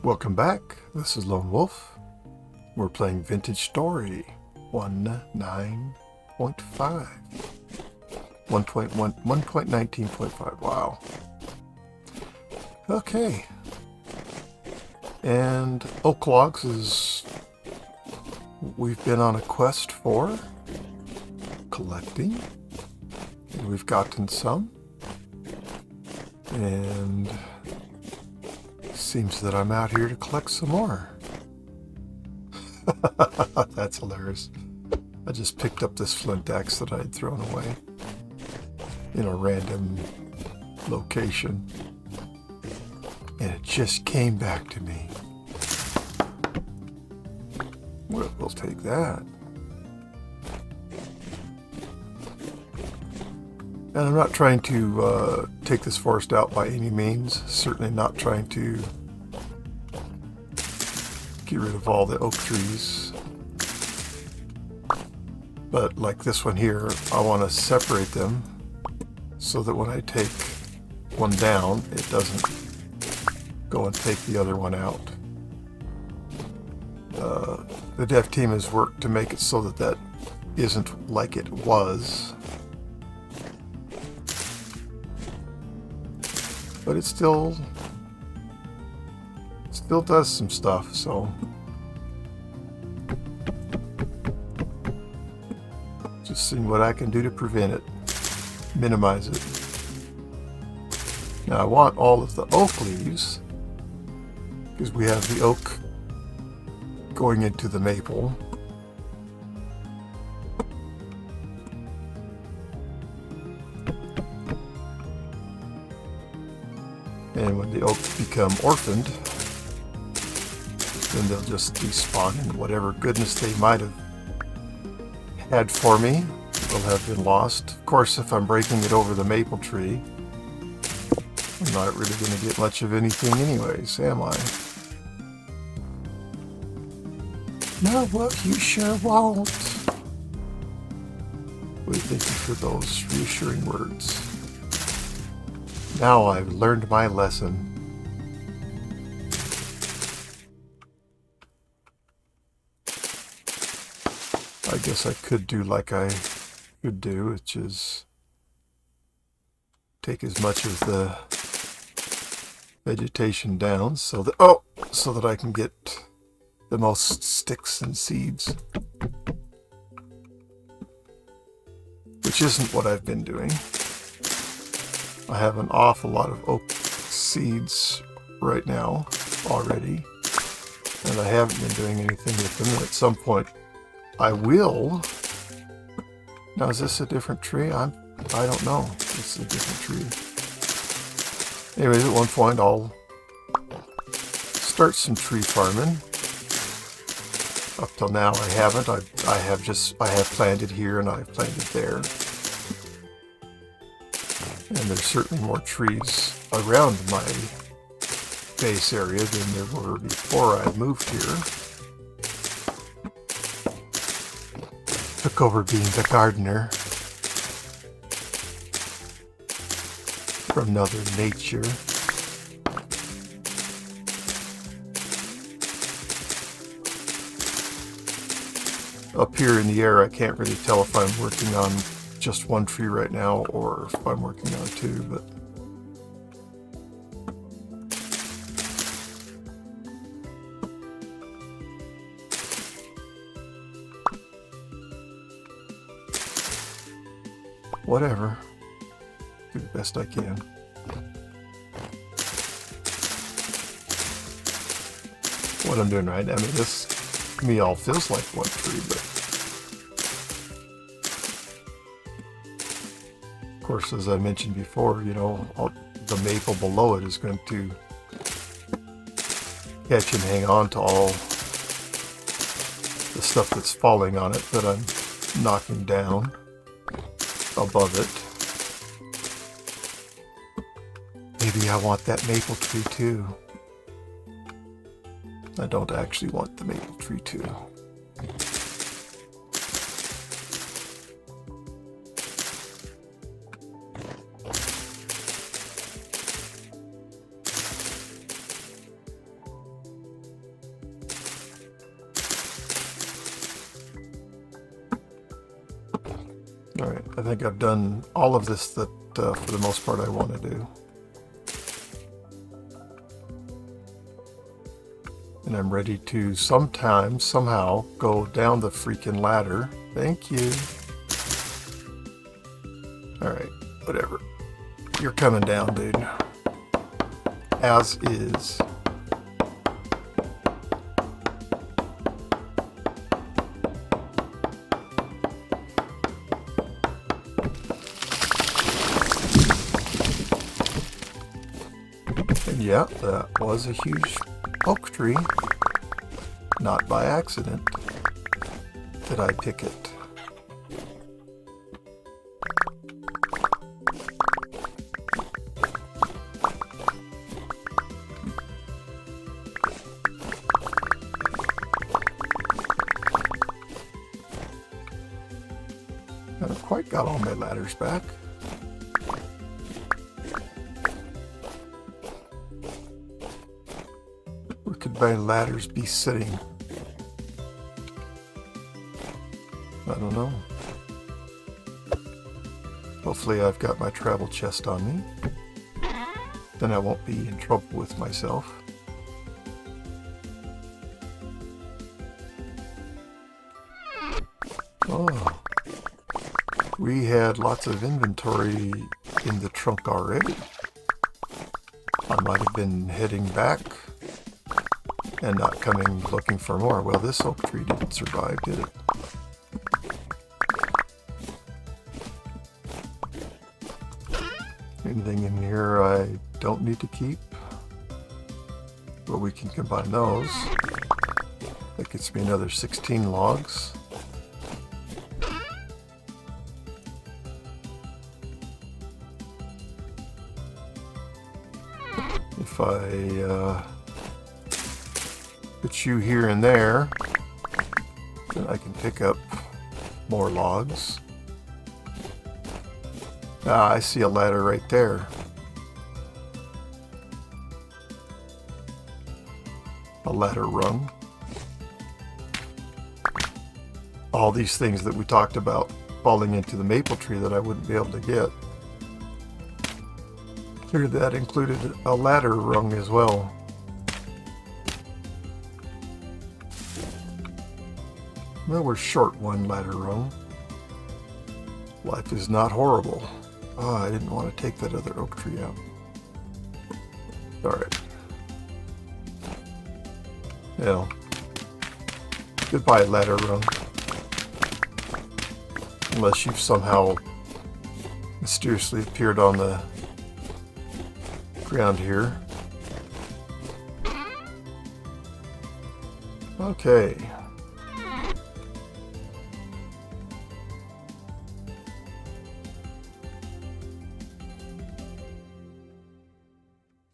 Welcome back. This is Lone Wolf. We're playing Vintage Story 1.9.5. 1.19.5. Wow. Okay. And oak logs is we've been on a quest for collecting. And we've gotten some. And seems that I'm out here to collect some more. That's hilarious. I just picked up this flint axe that I had thrown away in a random location. And it just came back to me. We'll take that. And I'm not trying to take this forest out by any means. Certainly not trying to get rid of all the oak trees. But like this one here, I want to separate them so that when I take one down, it doesn't go and take the other one out. The dev team has worked to make it so that that isn't like it was. But it still does some stuff, so just seeing what I can do to prevent it, minimize it. Now I want all of the oak leaves because we have the oak going into the maple. And when the oaks become orphaned, then they'll just despawn, and whatever goodness they might have had for me will have been lost. Of course, if I'm breaking it over the maple tree, I'm not really going to get much of anything anyways, am I? No, well, you sure won't. Well, thank you for those reassuring words. Now I've learned my lesson. I guess I could do like I could do, which is take as much of the vegetation down so that I can get the most sticks and seeds. Which isn't what I've been doing. I have an awful lot of oak seeds right now already, and I haven't been doing anything with them. And at some point I will. Now, is this a different tree? I don't know. It's a different tree. Anyways, at one point I'll start some tree farming. Up till now I haven't. I have planted here and I've planted there. And there's certainly more trees around my base area than there were before I moved here. Took over being the gardener from Mother Nature. Up here in the air, I can't really tell if I'm working on just one tree right now or if I'm working on two, but whatever. Do the best I can. What I'm doing right now, I mean, this to me all feels like one tree, but of course, as I mentioned before, you know, the maple below it is going to catch and hang on to all the stuff that's falling on it that I'm knocking down above it. Maybe I want that maple tree too. I don't actually want the maple tree too. Alright, I think I've done all of this that, for the most part, I want to do. And I'm ready to somehow, go down the freaking ladder. Thank you. Alright, whatever. You're coming down, dude. As is. And yeah, that was a huge oak tree. Not by accident did I pick it. I haven't quite got all my ladders back. Where could my ladders be sitting? I don't know. Hopefully I've got my travel chest on me. Then I won't be in trouble with myself. Oh. We had lots of inventory in the trunk already. I might have been heading back and not coming looking for more. Well, this oak tree didn't survive, did it? Anything in here I don't need to keep? Well, we can combine those. That gets me another 16 logs. If I put you here and there, then I can pick up more logs. Ah, I see a ladder right there. A ladder rung. All these things that we talked about falling into the maple tree that I wouldn't be able to get. Here, that included a ladder rung as well. Well, we're short one ladder rung. Life is not horrible. Oh, I didn't want to take that other oak tree out. Alright. Well, goodbye ladder rung. Unless you've somehow mysteriously appeared on the ground here. Okay.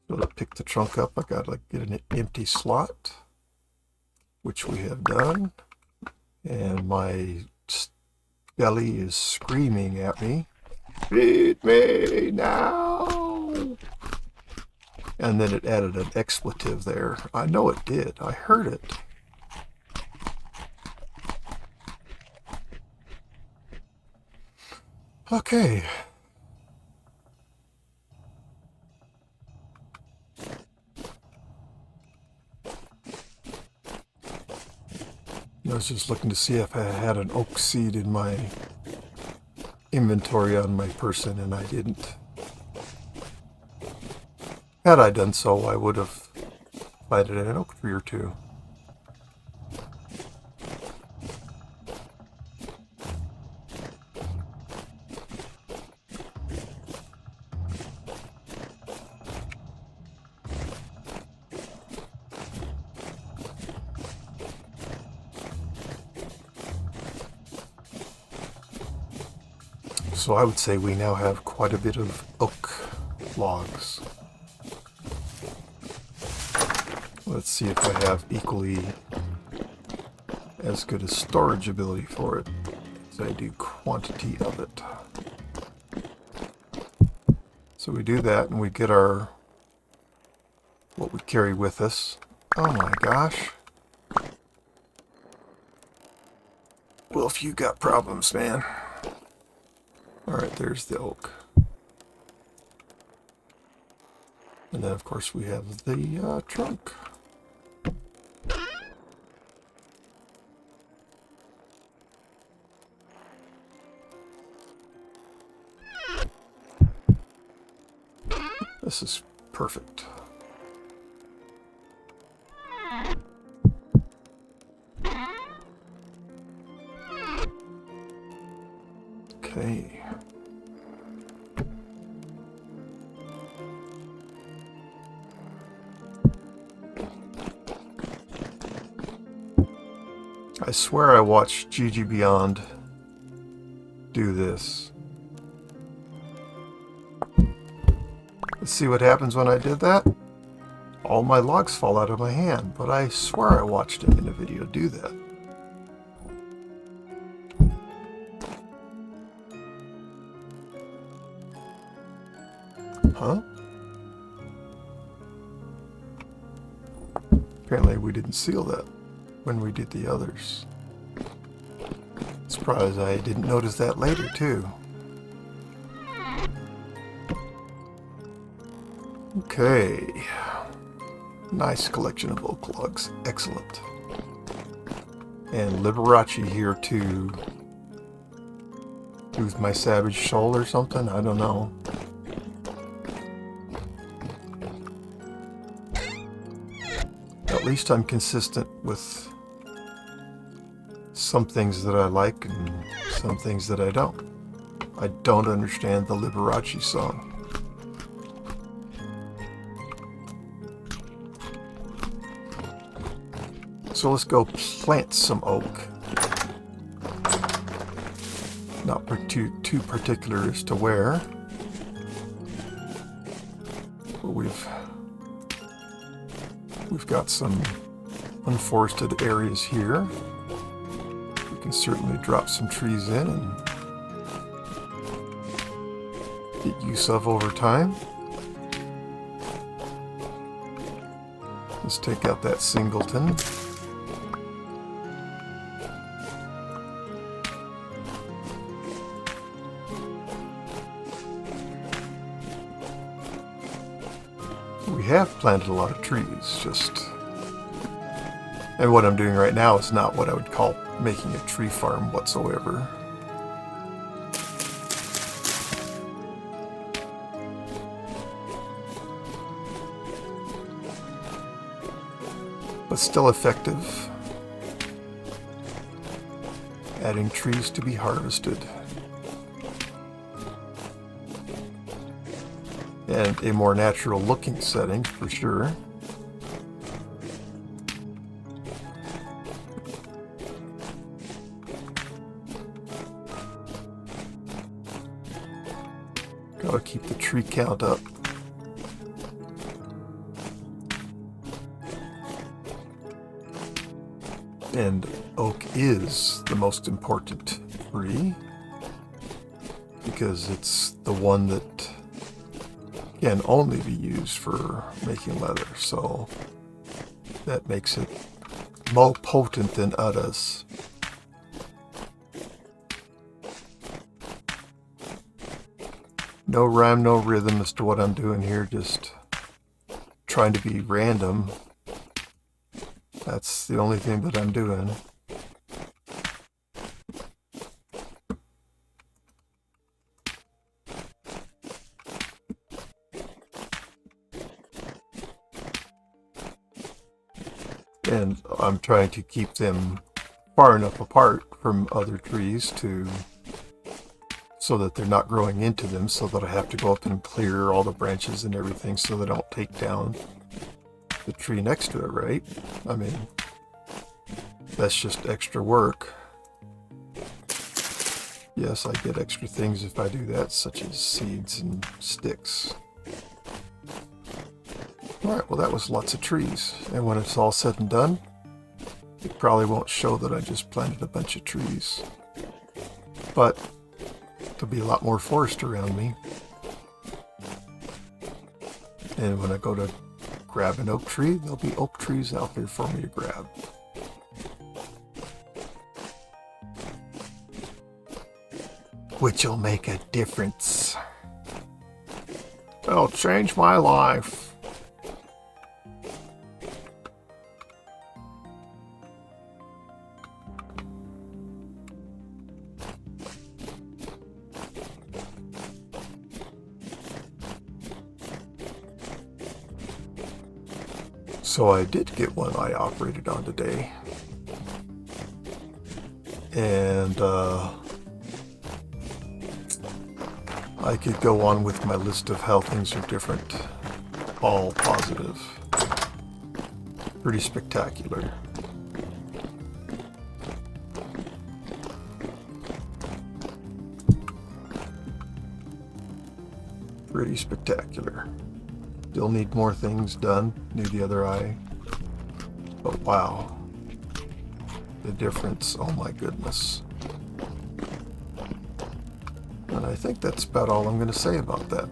So to pick the trunk up, I gotta get an empty slot, which we have done. And my belly is screaming at me. Feed me now! And then it added an expletive there. I know it did. I heard it. Okay. I was just looking to see if I had an oak seed in my inventory on my person, and I didn't. Had I done so, I would have planted an oak tree or two. So I would say we now have quite a bit of oak logs. Let's see if I have equally as good a storage ability for it as I do quantity of it. So we do that and we get our, what we carry with us. Oh my gosh. Wolf, you got problems, man. Alright, there's the oak. And then of course we have the trunk. This is perfect. Okay. I swear I watched Gigi Beyond do this. Let's see what happens when I did that. All my logs fall out of my hand, but I swear I watched him in a video do that. Huh? Apparently we didn't seal that when we did the others. Surprised I didn't notice that later too. Okay. Nice collection of oak logs. Excellent. And Liberace here to do with my savage soul or something? I don't know. At least I'm consistent with some things that I like and some things that I don't. I don't understand the Liberace song. So let's go plant some oak. Not too particular as to where. But we've got some unforested areas here. We can certainly drop some trees in and get use of over time. Let's take out that singleton. We have planted a lot of trees, and what I'm doing right now is not what I would call making a tree farm whatsoever. But still effective. Adding trees to be harvested. And a more natural looking setting for sure. Gotta keep the tree count up. And oak is the most important tree because it's the one that can only be used for making leather, so that makes it more potent than others. No rhyme, no rhythm as to what I'm doing here, just trying to be random. That's the only thing that I'm doing. And I'm trying to keep them far enough apart from other trees so that they're not growing into them, so that I have to go up and clear all the branches and everything so they don't take down the tree next to it, right? I mean, that's just extra work. Yes, I get extra things if I do that, such as seeds and sticks. Alright, well that was lots of trees. And when it's all said and done, it probably won't show that I just planted a bunch of trees. But there'll be a lot more forest around me. And when I go to grab an oak tree, there'll be oak trees out there for me to grab. which will make a difference. It'll change my life. So I did get one I operated on today. And I could go on with my list of how things are different. All positive. Pretty spectacular. Pretty spectacular. Still need more things done. Need the other eye. But wow. The difference. Oh my goodness. And I think that's about all I'm going to say about that.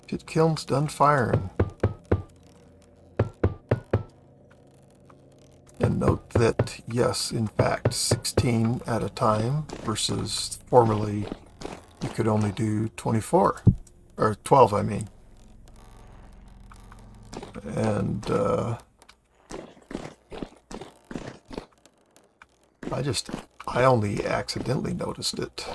Pit kiln's done firing. And note that, yes, in fact, 16 at a time versus formerly you could only do 24. Or 12, I mean. And I only accidentally noticed it.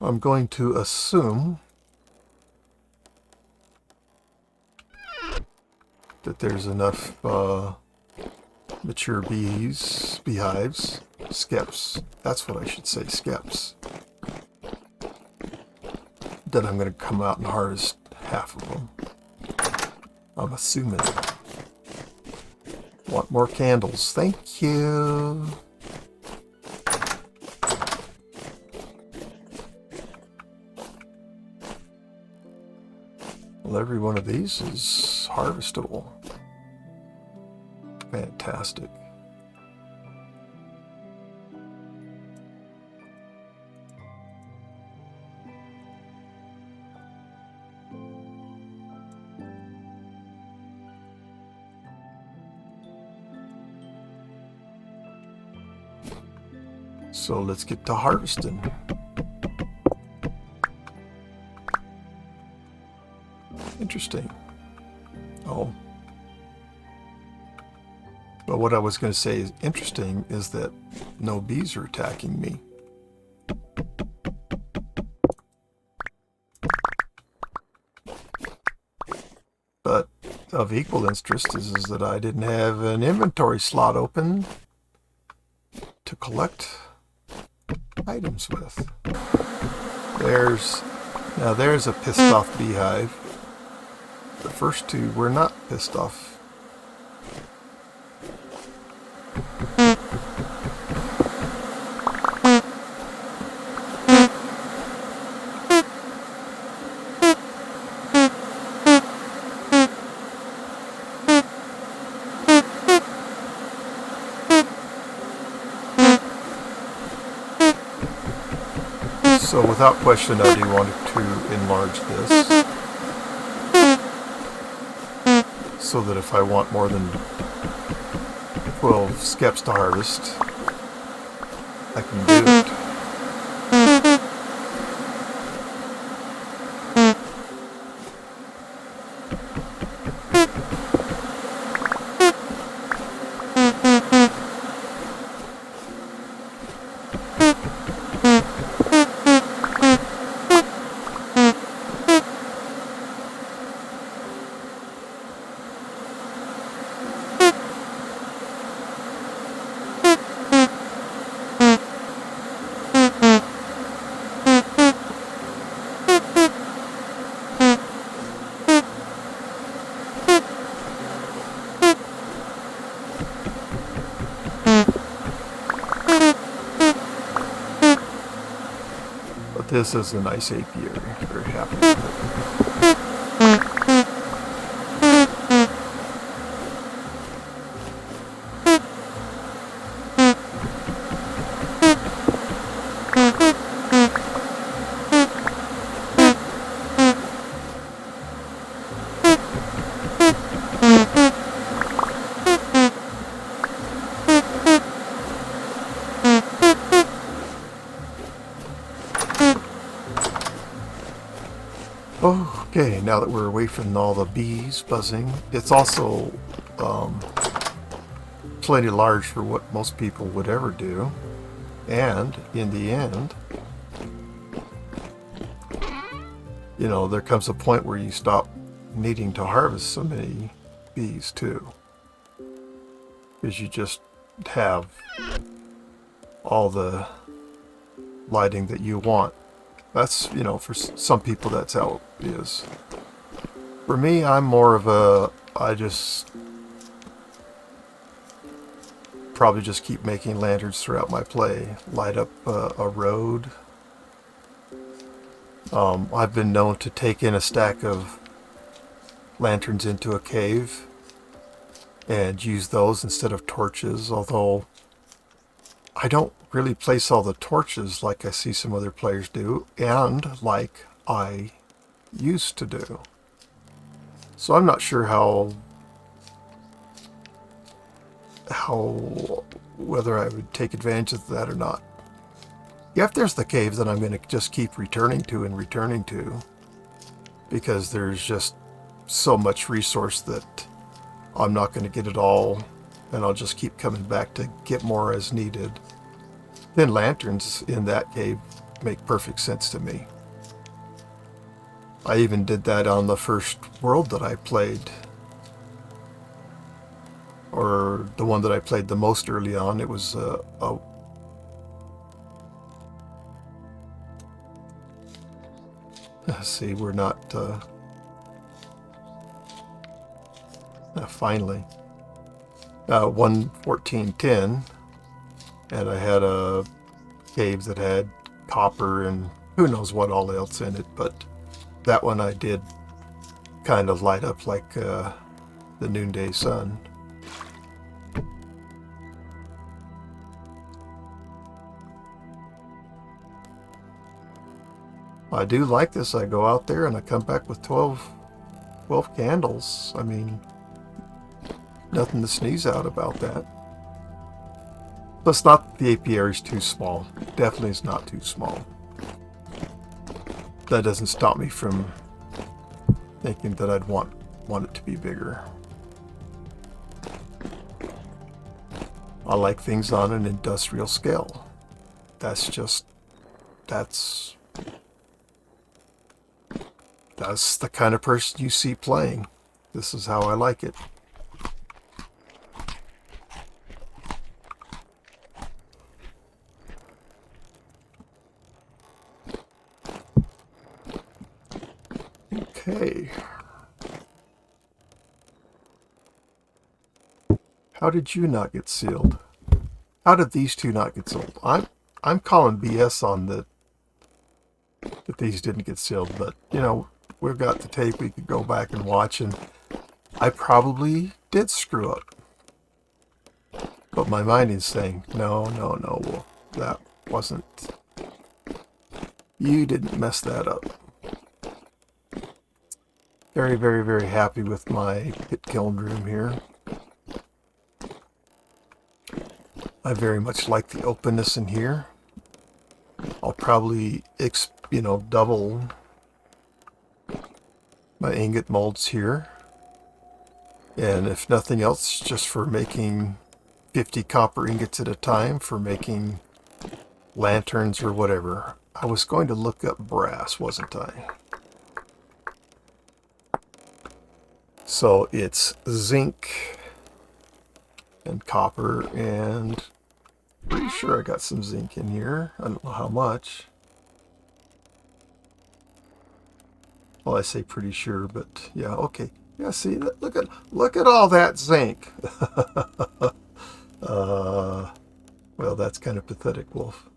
I'm going to assume that there's enough mature beehives, skeps, that's what I should say, skeps, that I'm going to come out and harvest half of them. I'm assuming. Want more candles? Thank you. Well, every one of these is harvestable. Fantastic. So let's get to harvesting. Interesting. Oh. But what I was going to say is interesting is that no bees are attacking me. But of equal interest is that I didn't have an inventory slot open to collect items with. There's a pissed off beehive. The first two were not pissed off. So without question, I do want to enlarge this so that if I want more than 12 skeps to harvest, I can do it. This is a nice apiary. Very happy with it. Okay, now that we're away from all the bees buzzing, it's also plenty large for what most people would ever do. And in the end, you know, there comes a point where you stop needing to harvest so many bees too, because you just have all the lighting that you want. That's, you know, for some people that's how it is. For me, I'm more of a, I just probably just keep making lanterns throughout my play. Light up a road. I've been known to take in a stack of lanterns into a cave and use those instead of torches, although I don't really place all the torches like I see some other players do, and like I used to do. So I'm not sure whether I would take advantage of that or not. If there's the cave, then I'm going to just keep returning to, because there's just so much resource that I'm not going to get it all, and I'll just keep coming back to get more as needed. Then lanterns in that cave make perfect sense to me. I even did that on the first world that I played, or the one that I played the most early on. It was let's see, we're not finally 1:14:10, and I had a cave that had copper and who knows what all else in it, but that one I did kind of light up like the noonday sun. I do like this. I go out there and I come back with 12 candles. I mean, nothing to sneeze out about that. But it's not, the apiary is too small. Definitely is not too small. That doesn't stop me from thinking that I'd want it to be bigger. I like things on an industrial scale. That's the kind of person you see playing. This is how I like it. Okay. How did you not get sealed? How did these two not get sealed? I'm calling BS on that these didn't get sealed, but you know, we've got the tape, we could go back and watch, and I probably did screw up. But my mind is saying, no, well, that wasn't, you didn't mess that up. Very, very, very happy with my pit kiln room here. I very much like the openness in here. I'll probably, double my ingot molds here. And if nothing else, just for making 50 copper ingots at a time, for making lanterns or whatever. I was going to look up brass, wasn't I? So it's zinc and copper, and pretty sure I got some zinc in here. I don't know how much. Well, I say pretty sure, but yeah, okay. Yeah, see, look at all that zinc. Well, that's kind of pathetic, Wolf.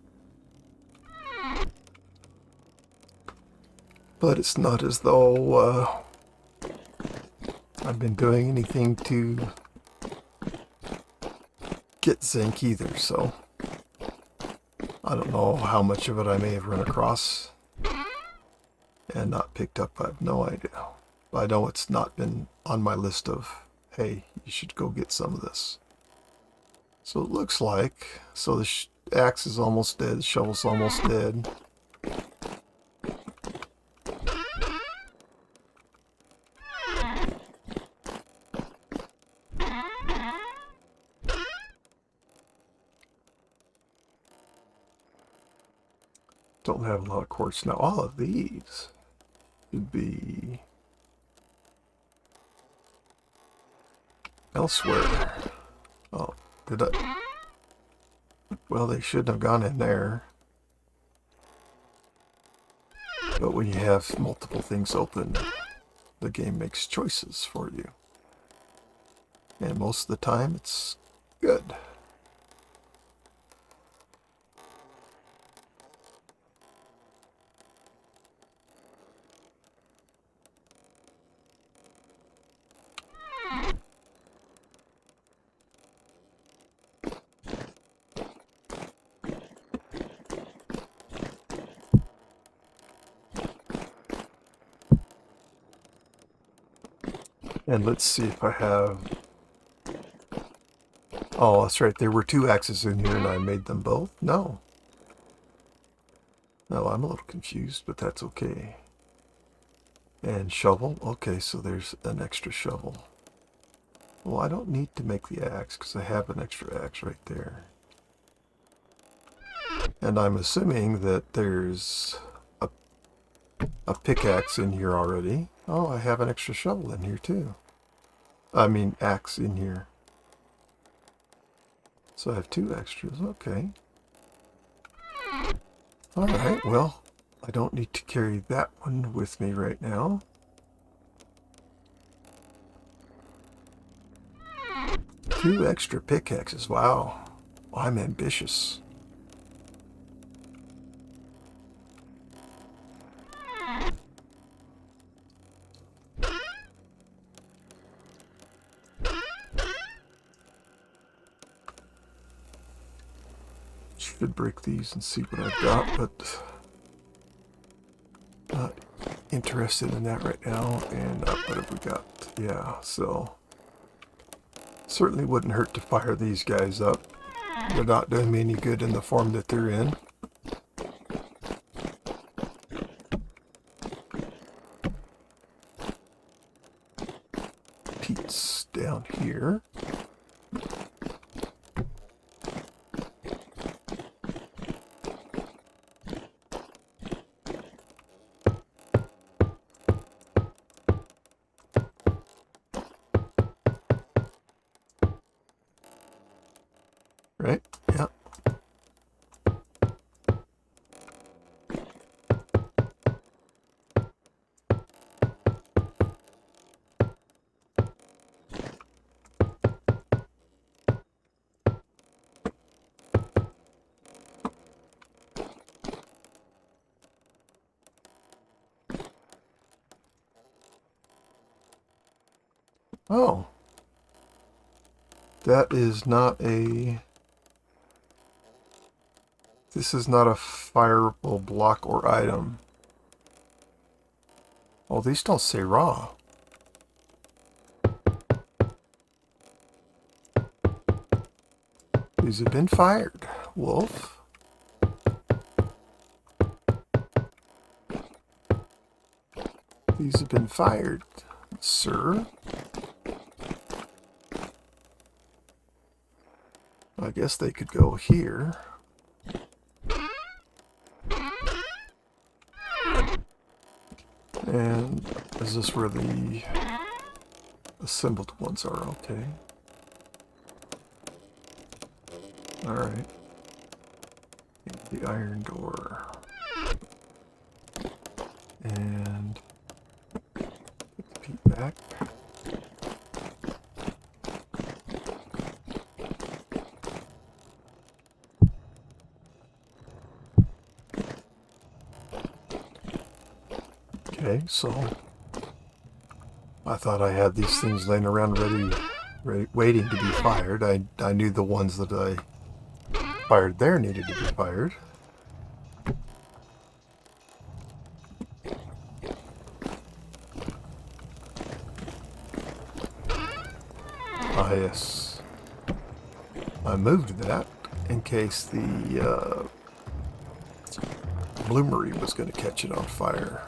But it's not as though I've been doing anything to get zinc either, so I don't know how much of it I may have run across and not picked up. I have no idea. But I know it's not been on my list of, hey, you should go get some of this. So it looks like, so the axe is almost dead, the shovel's almost dead. Don't have a lot of quartz. Now all of these should be elsewhere. Oh, did I? Well, they shouldn't have gone in there. But when you have multiple things open, the game makes choices for you. And most of the time, it's good. And let's see if I have... Oh, that's right. There were 2 axes in here and I made them both? No. No, I'm a little confused, but that's okay. And shovel? Okay, so there's an extra shovel. Well, I don't need to make the axe because I have an extra axe right there. And I'm assuming that there's a pickaxe in here already. Oh, I have an extra shovel in here too. I mean, axe in here. So I have 2 extras. Okay. Alright, well, I don't need to carry that one with me right now. Two extra pickaxes. Wow. I'm ambitious. Should break these and see what I've got, but not interested in that right now. And what have we got? Yeah, so certainly wouldn't hurt to fire these guys up. They're not doing me any good in the form that they're in. Pete's down here. Right? Yeah. Oh. That is not a... This is not a fireable block or item. Oh, these don't say raw. These have been fired, Wolf. These have been fired, sir. I guess they could go here. And is this where the assembled ones are? Okay. Alright. The iron door. And put the peat back. Okay, so I thought I had these things laying around ready waiting to be fired. I knew the ones that I fired there needed to be fired. Ah, yes. I moved that in case the bloomery was going to catch it on fire.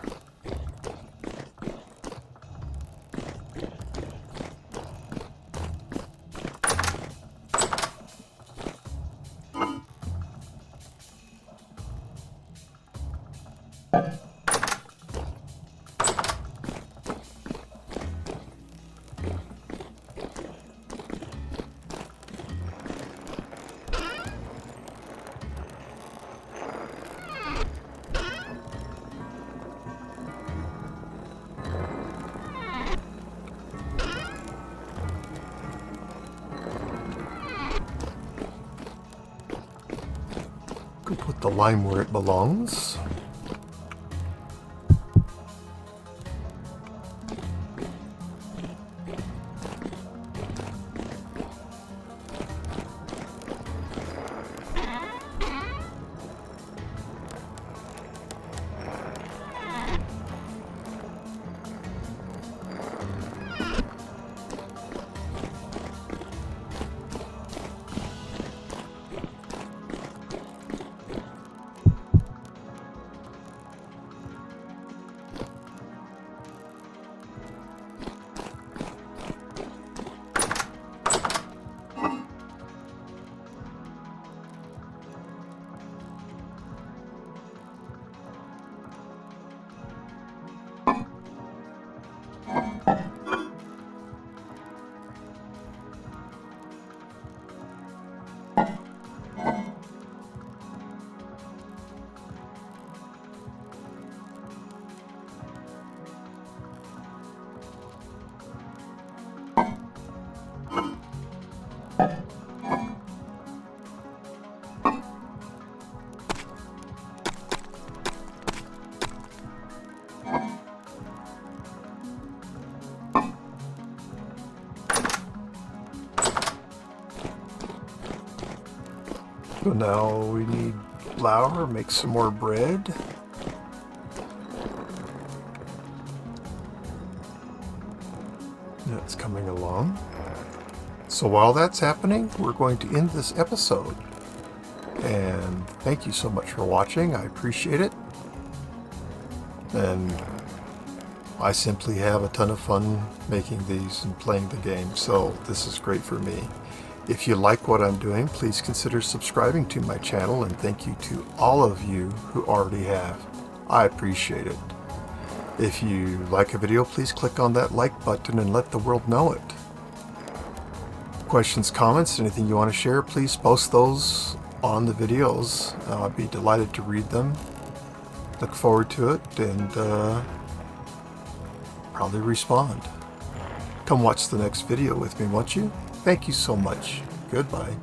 put the lime where it belongs. So now we need flour, make some more bread. That's coming along. So while that's happening, we're going to end this episode. And thank you so much for watching. I appreciate it. And I simply have a ton of fun making these and playing the game, so this is great for me. If you like what I'm doing, please consider subscribing to my channel, and thank you to all of you who already have. I appreciate it. If you like a video, please click on that like button and let the world know it. Questions, comments, anything you want to share, please post those on the videos. I'd be delighted to read them. Look forward to it and probably respond. Come watch the next video with me, won't you? Thank you so much. Goodbye.